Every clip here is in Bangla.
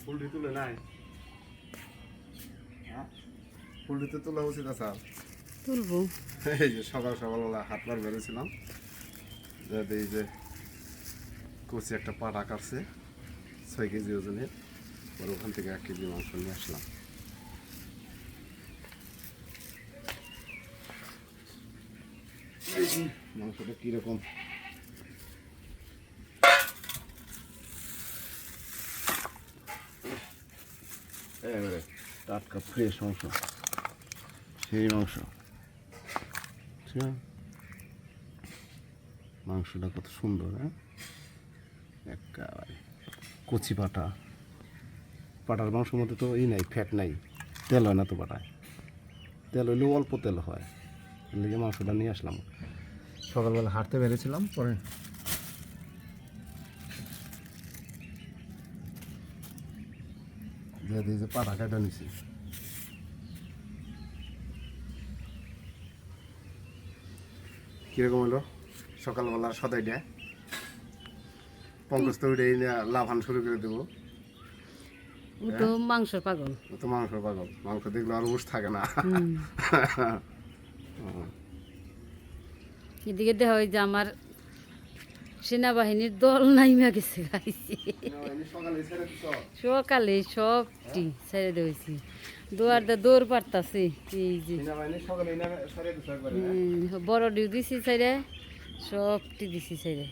ফুলটি তুলে নাই ফুলটি তো তোলা উচিত আছে তুলবো। এই যে সকালবেলা হাটবার বেরোছিলাম, এই যে কচি একটা পাটা কাটছে 6 কেজি ওজনের, আর ওখান থেকে 1 কেজি মাংস নিয়ে আসলাম। মাংসটা কিরকম এবারে টাটকা ফ্রেশ মাংস, সেই মাংস। মাংসটা কত সুন্দর, হ্যাঁ একেবারে কচি পাটার মাংসের মধ্যে তো নাই, ফ্যাট নাই, তেল হয় না তো পাটায়, তেল হইলেও অল্প তেল হয়। এর লেগে মাংসটা নিয়ে আসলাম। সকালবেলা হাঁটতে বেরিয়েছিলাম, পরে যে পাটা কাটা নিছি। কিরকম হলো সকালবেলার সদাইটা? পঙ্কজ তো উঠে লাভান শুরু করে দেবো। ও তো মাংস পাগল, ও তো মাংস পাগল, মাংস দেখলে আর উস থাকে না। এদিকে দেখা হয় যে আমার সেনাবাহিনীর দল নাইমা গেছে গাইছি সকালে সবটি ছেড়ে দিয়েছি, দৌড় পারতাছি। এই যে বড় ডিউ দিছি ছেড়ে, সবটি দিছি ছেড়ে।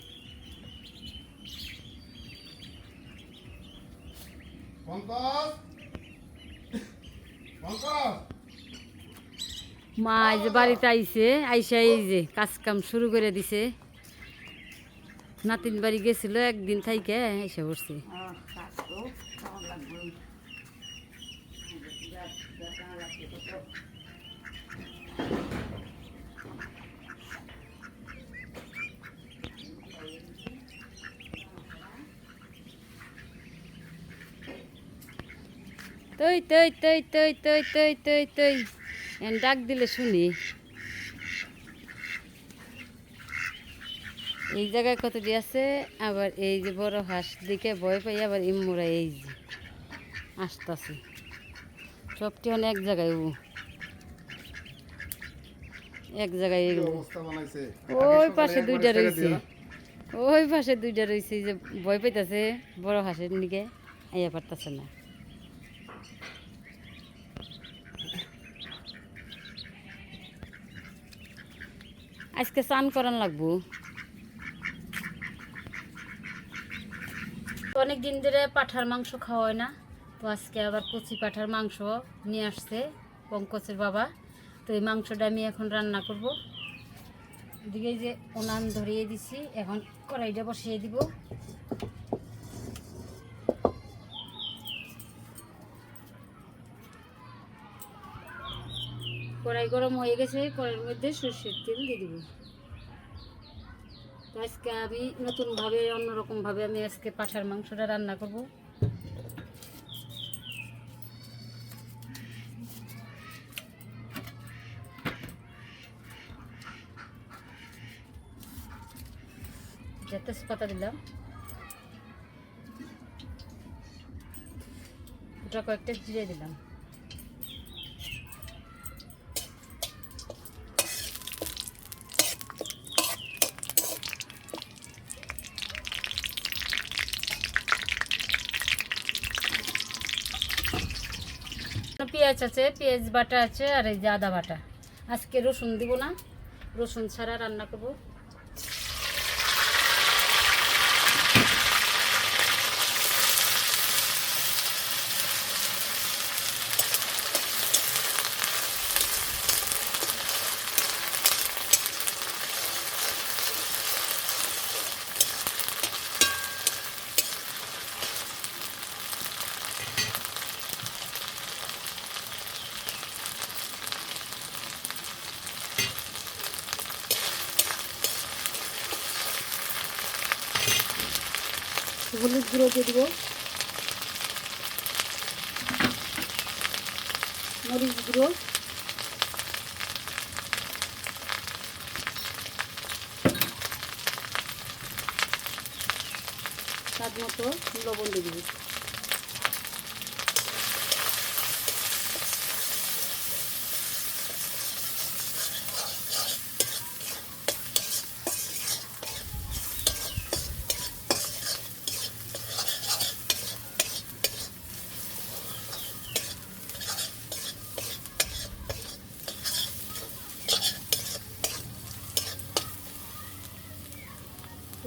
মা এই যে বাড়িতে আইসা এই যে কাজ কাম শুরু করে দিছে। নাতিন বাড়ি গেছিল একদিন থাইকে এসে পড়ছে। তৈ তৈ তৈ তৈ তৈ তৈ তৈ তৈ এন ডাক দিলে শুনি। এই জায়গায় কতটি আছে, আবার এই যে বড় হাঁস দিকে ভয় পাই, আবার ইমুরা এই যে আসতেছে সবটি অনেক এক জায়গায়। এক জায়গায় ওই পাশে দুইটা রয়েছে, ওই পাশে দুইটা রয়েছে যে ভয় পাইতেছে বড় হাঁসের দিকে, আইয়া পারতেছে না। আজকে স্নান করান লাগবো। অনেক দিন ধরে পাঠার মাংস খাওয়া হয় না, তো আজকে আবার কচি পাঠার মাংস নিয়ে আসছে পঙ্কজের বাবা। তো এই মাংসটা আমি এখন রান্না করব। এদিকে যে উনান ধরিয়ে দিছি, এখন কড়াইটা বসিয়ে দিব। কড়াই গরম হয়ে গেছে, কড়াইয়ের মধ্যে সরষের তেল দিয়ে দিব। তো আজকে আমি নতুনভাবে অন্যরকমভাবে আমি আজকে পাঠার মাংসটা রান্না করব। তেজপাতা দিলাম, ওটা কয়েকটা জিরে দিলাম, পেঁয়াজ আছে, পেঁয়াজ বাটা আছে, আর এই যে আদা বাটা। আজকে রসুন দিব না, রসুন ছাড়া রান্না করব। হলুদ গুঁড়ো দিয়ে দিব, মরিচ গুঁড়ো, স্বাদ মতো লবণ দিয়ে দিব।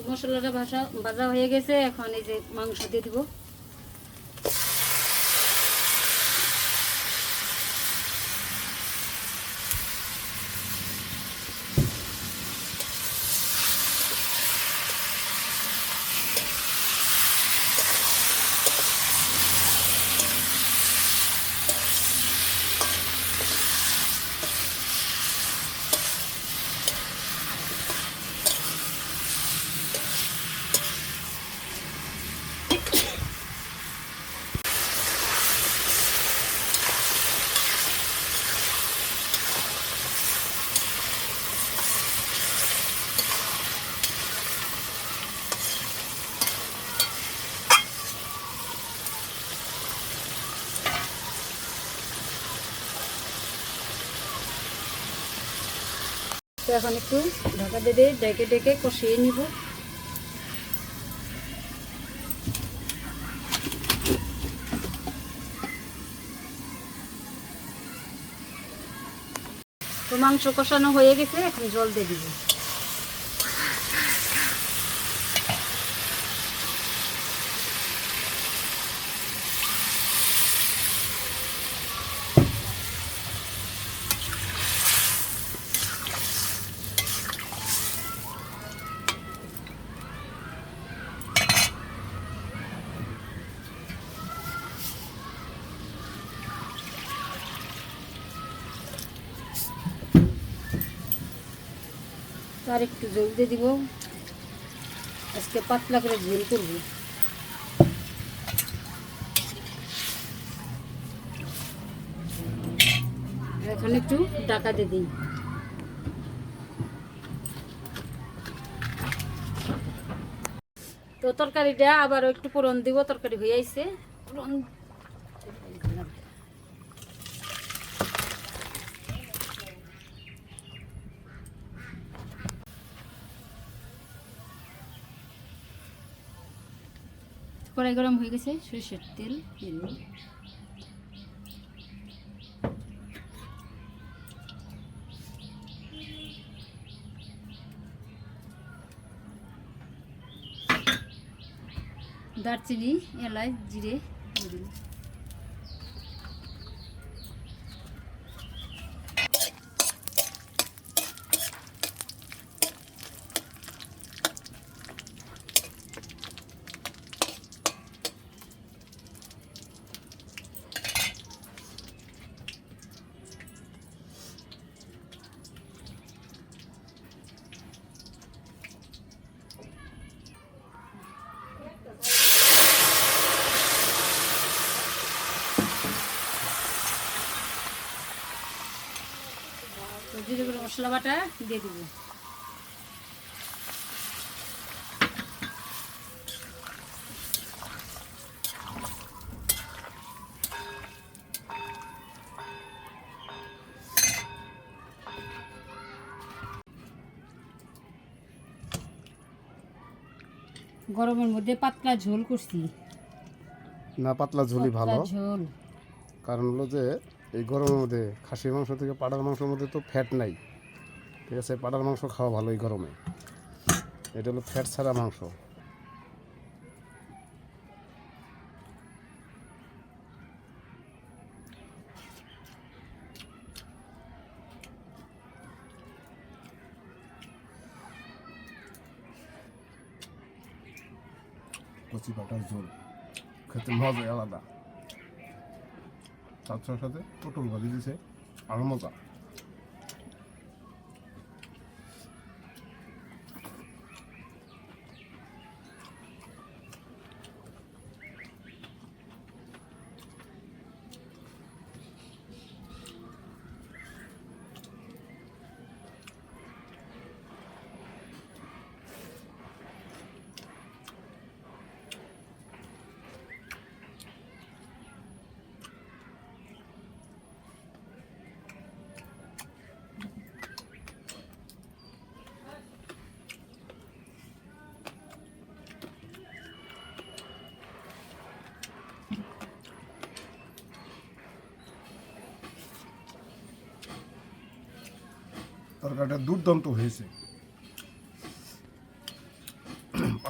মশলাটা ভাজা হয়ে গেছে, এখন এই যে মাংস দিয়ে দিব। তো এখন একটু ঢাকা দিয়ে ডেকে ডেকে কষিয়ে নিব। তো মাংস কষানো হয়ে গেছে, এখন জল দিয়ে দিব। আর একটু জল দিয়ে দিব, আজকে পাতলা করে ঝোল করব। এখন একটু ঢাকা দিয়ে দিই। তো তরকারিটা আবারও একটু ফোড়ন দিব, তরকারি হয়ে আইছে। ফোড়ন কড়াই গরম হয়ে গেছে, সরিষার তেল দিয়ে দিই। দারচিনি, এলাচ, জিরে দিয়ে দিই। জিরে গুঁড়ো মশলা বাটা দিয়ে দিব। গরমের মধ্যে পাতলা ঝোল করছি। না, পাতলা ঝোলই ভালো। পাতলা ঝোল কারণ হলো যে এই গরমের মধ্যে খাসির মাংস থেকে পাড়ার মাংসের মধ্যে তো ফ্যাট নাই, ঠিক আছে? পাড়ার মাংস খাওয়া ভালো এই গরমে। এটা হলো ফ্যাট ছাড়া মাংস। কচি পাটার ঝোল খেতে মজাই আলাদা। তার সাথে পটল ভাজি দিয়েছে, আরো মজা। তরকারিটা দুর্দান্ত হয়েছে।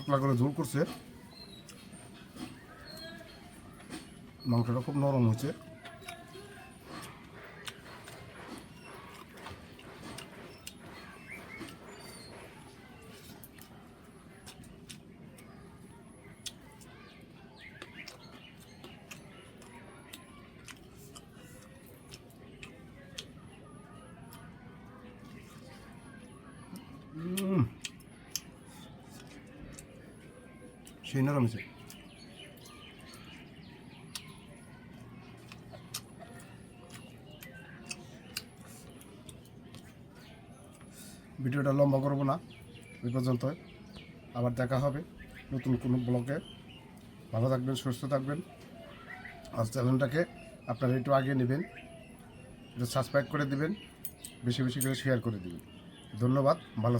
পাতলা করে ঝোল করছে, মাংসটা খুব নরম হয়েছে। সেই নরম হয়েছে। ভিডিওটা লম্বা করবো না, এই পর্যন্ত। আবার দেখা হবে নতুন কোনো ব্লগে। ভালো থাকবেন, সুস্থ থাকবেন। আর চ্যানেলটাকে আপনারা একটু আগে নেবেন, একটু সাবস্ক্রাইব করে দিবেন, বেশি বেশি করে শেয়ার করে দিবেন। ধন্যবাদ। ভালো